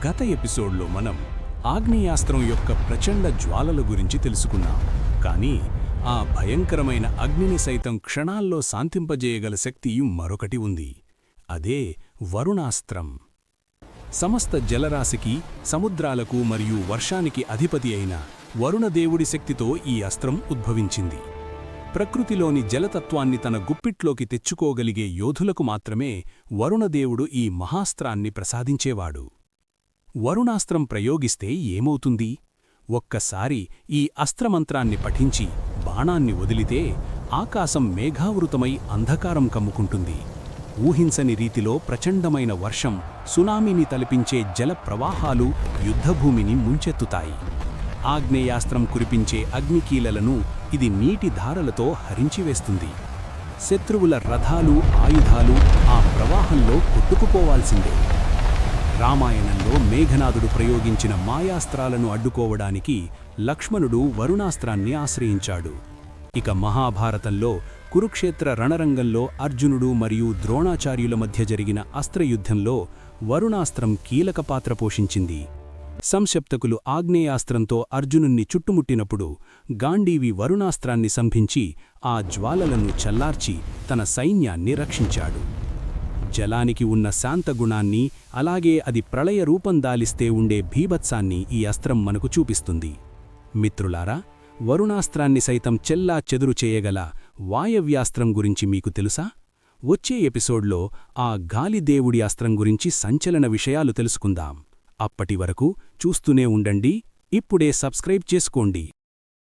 గత ఎపిసోడ్లో మనం ఆగ్నేయాస్త్రం యొక్క ప్రచండ జ్వాలల గురించి తెలుసుకున్నాం. కానీ ఆ భయంకరమైన అగ్నిని సైతం క్షణాల్లో శాంతింపజేయగల శక్తి మరొకటి ఉంది. అదే వరుణాస్త్రం. సమస్త జలరాశికి, సముద్రాలకు మరియు వర్షానికి అధిపతి అయిన వరుణదేవుడి శక్తితో ఈ అస్త్రం ఉద్భవించింది. ప్రకృతిలోని జలతత్వాన్ని తన గుప్పిట్లోకి తెచ్చుకోగలిగే యోధులకు మాత్రమే వరుణదేవుడు ఈ మహాస్త్రాన్ని ప్రసాదించేవాడు. వరుణాస్త్రం ప్రయోగిస్తే ఏమవుతుంది? ఒక్కసారి ఈ అస్త్రమంత్రాన్ని పఠించి బాణాన్ని వదిలితే ఆకాశం మేఘావృతమై అంధకారం కమ్ముకుంటుంది. ఊహించని రీతిలో ప్రచండమైన వర్షం, సునామీని తలపించే జల ప్రవాహాలు యుద్ధభూమిని ముంచెత్తుతాయి. ఆగ్నేయాస్త్రం కురిపించే అగ్నికీలలను ఇది నీటి ధారలతో హరించివేస్తుంది. శత్రువుల రథాలు, ఆయుధాలు ఆ ప్రవాహంలో కొట్టుకుపోవాల్సిందే. రామాయణంలో మేఘనాథుడు ప్రయోగించిన మాయాస్త్రాలను అడ్డుకోవడానికి లక్ష్మణుడు వరుణాస్త్రాన్ని ఆశ్రయించాడు. ఇక మహాభారతంలో కురుక్షేత్ర రణరంగంలో అర్జునుడు మరియు ద్రోణాచార్యుల మధ్య జరిగిన అస్త్రయుద్ధంలో వరుణాస్త్రం కీలక పాత్ర పోషించింది. సంశప్తకులు ఆగ్నేయాస్త్రంతో అర్జునుణ్ణి చుట్టుముట్టినప్పుడు గాంధీవి వరుణాస్త్రాన్ని సంభించి ఆ జ్వాలలను చల్లార్చి తన సైన్యాన్ని రక్షించాడు. జలానికి ఉన్న శాంతగుణాన్ని, అలాగే అది ప్రళయ రూపం దాలిస్తే ఉండే భీభత్సాన్ని ఈ అస్త్రం మనకు చూపిస్తుంది. మిత్రులారా, వరుణాస్త్రాన్ని సైతం చెల్లా చెదురు చేయగల వాయవ్యాస్త్రం గురించి మీకు తెలుసా? వచ్చే ఎపిసోడ్లో ఆ గాలిదేవుడి అస్త్రం గురించి సంచలన విషయాలు తెలుసుకుందాం. అప్పటి వరకు చూస్తూనే ఉండండి. ఇప్పుడే సబ్స్క్రైబ్ చేసుకోండి.